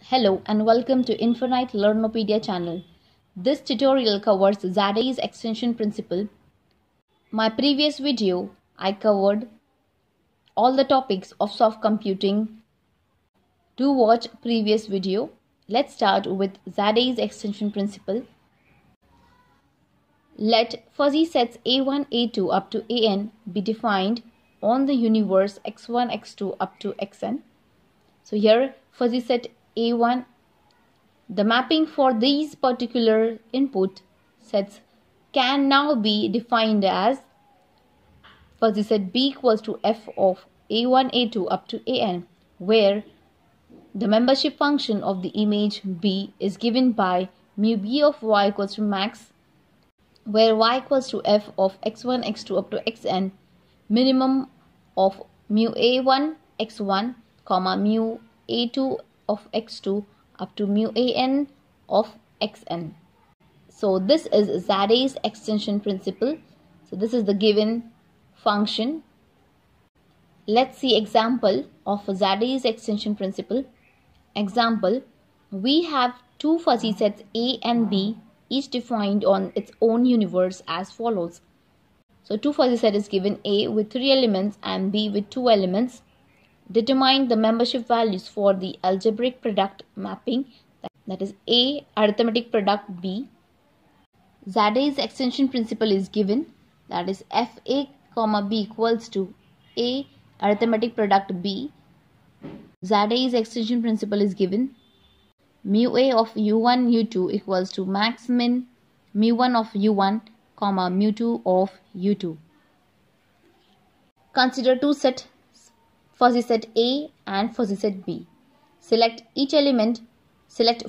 Hello and welcome to Infinite Learnopedia channel. This tutorial covers Zadai's extension principle. My previous video, I covered all the topics of soft computing. Do watch previous video. Let's start with Zadai's extension principle. Let fuzzy sets A1, A2 up to AN be defined on the universe x1, x2 up to xn. So here fuzzy set A1, the mapping for these particular input sets can now be defined as fuzzy set B equals to f of A1, A2 up to AN, where the membership function of the image B is given by mu B of y equals to max, where y equals to f of x1, x2 up to xn, minimum of mu A1 x1, comma mu A2 of x2 up to mu an of xn. So this is Zadai's extension principle. So this is the given function. Let's see example of Zadai's extension principle. Example, we have two fuzzy sets A and B, each defined on its own universe as follows. So two fuzzy set is given, A with 3 elements and B with 2 elements. Determine the membership values for the algebraic product mapping, that is A arithmetic product B. Zadai's extension principle is given, that is FA comma B equals to A arithmetic product B. Zadai's extension principle is given, mu A of U1 U2 equals to max min mu1 of U1 comma mu2 of U2. Consider two sets, fuzzy set A and fuzzy set B. Select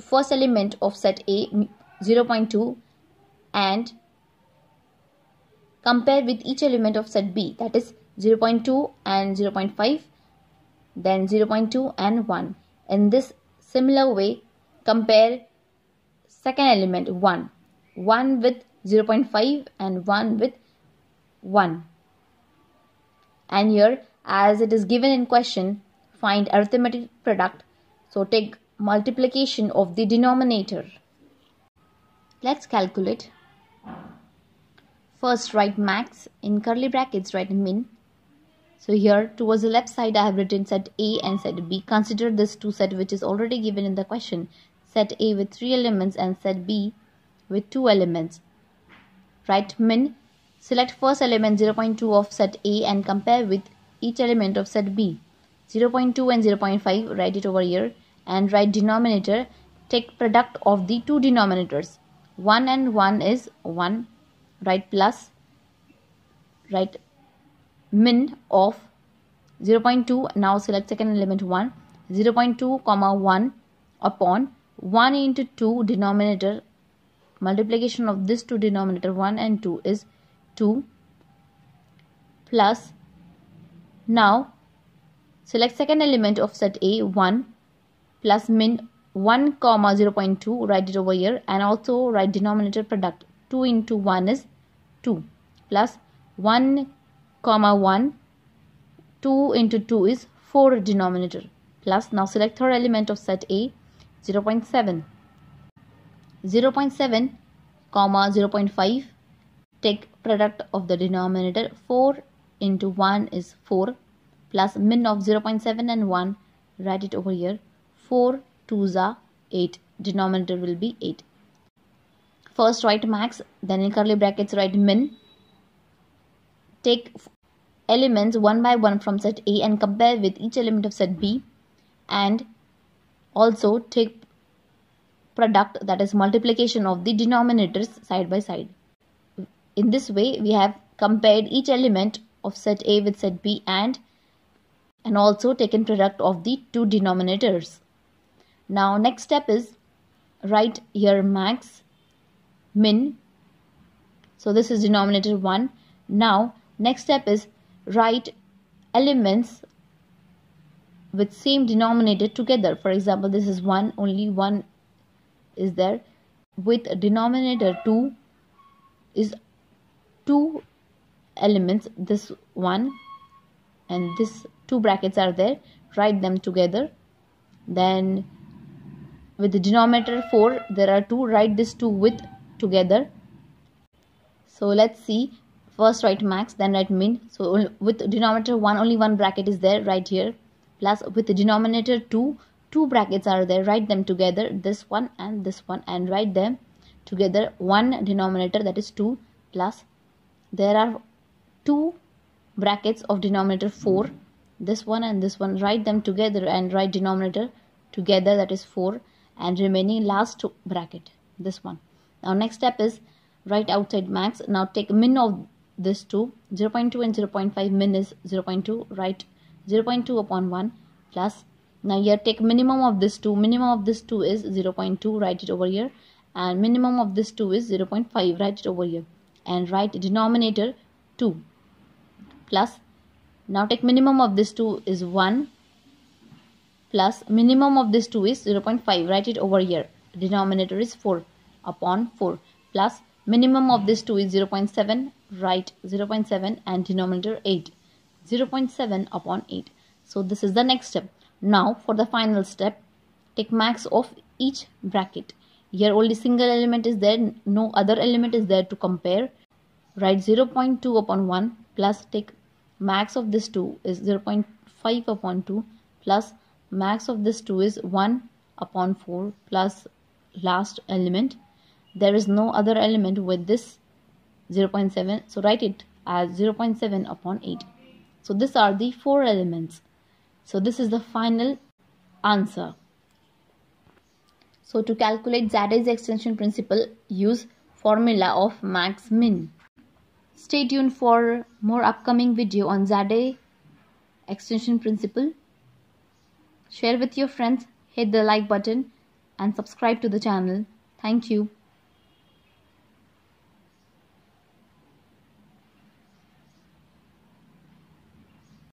first element of set A 0.2 and compare with each element of set B, that is 0.2 and 0.5, then 0.2 and 1. In this similar way, compare second element 1 with 0.5 and 1 with 1. And here, as it is given in question, find arithmetic product. So take multiplication of the denominator. Let's calculate. First write max, in curly brackets write min. So here towards the left side I have written set A and set B. Consider this two set which is already given in the question. Set A with 3 elements and set B with 2 elements. Write min. Select first element 0.2 of set A and compare with each element of set B. 0.2 and 0.5, write it over here, and write denominator. Take product of the two denominators. 1 and 1 is 1. Write plus. Write min of 0.2. Now select second element 1. 0.2 comma 1 upon 1 into 2 denominator. Multiplication of this two denominator 1 and 2 is 2 plus. Now select second element of set A 1 plus min 1 comma 0.2, write it over here, and also write denominator product. 2 into 1 is 2 plus 1 comma 1, 2 into 2 is 4 denominator plus. Now select third element of set A 0.7 comma 0.5, take product of the denominator. 4 into 1 is 4 plus min of 0.7 and 1, write it over here. 4 2s are 8, denominator will be 8. First write max, then in curly brackets write min. Take elements one by one from set A and compare with each element of set B, and also take product, that is multiplication of the denominators side by side. In this way we have compared each element of set A with set B and also taken product of the two denominators. Now next step is write here max min. So this is denominator 1. Now next step is write elements with same denominator together. For example, this is 1, only 1 is there. With denominator 2 is 2 elements, this 1 and this 2 brackets are there, write them together. Then with the denominator 4 there are 2, write this 2 with together. So let's see, first write max, then write min. So with denominator 1 only one bracket is there, right here, plus with the denominator 2 two brackets are there, write them together, this one, and write them together, one denominator, that is 2, plus there are 2 brackets of denominator 4, this one and this one, write them together and write denominator together, that is 4, and remaining last bracket, this one. Now next step is write outside max. Now take min of this 2, 0.2 and 0.5, min is 0.2, write 0.2 upon 1, plus now here take minimum of this 2, minimum of this 2 is 0.2, write it over here, and minimum of this 2 is 0.5, write it over here, and write denominator 2, plus now take minimum of this 2 is 1, plus minimum of this 2 is 0.5, write it over here, denominator is 4 upon 4, plus minimum of this 2 is 0.7, write 0.7, and denominator 8, 0.7 upon 8. So this is the next step. Now for the final step, take max of each bracket. Here only single element is there, no other element is there to compare. Write 0.2 upon 1, plus take max of this 2 is 0.5 upon 2, plus max of this 2 is 1 upon 4, plus last element. There is no other element with this 0.7, so write it as 0.7 upon 8. So these are the 4 elements. So this is the final answer. So to calculate Z-array extension principle, use formula of max min. Stay tuned for more upcoming video on Z-array extension principle. Share with your friends, hit the like button and subscribe to the channel. Thank you.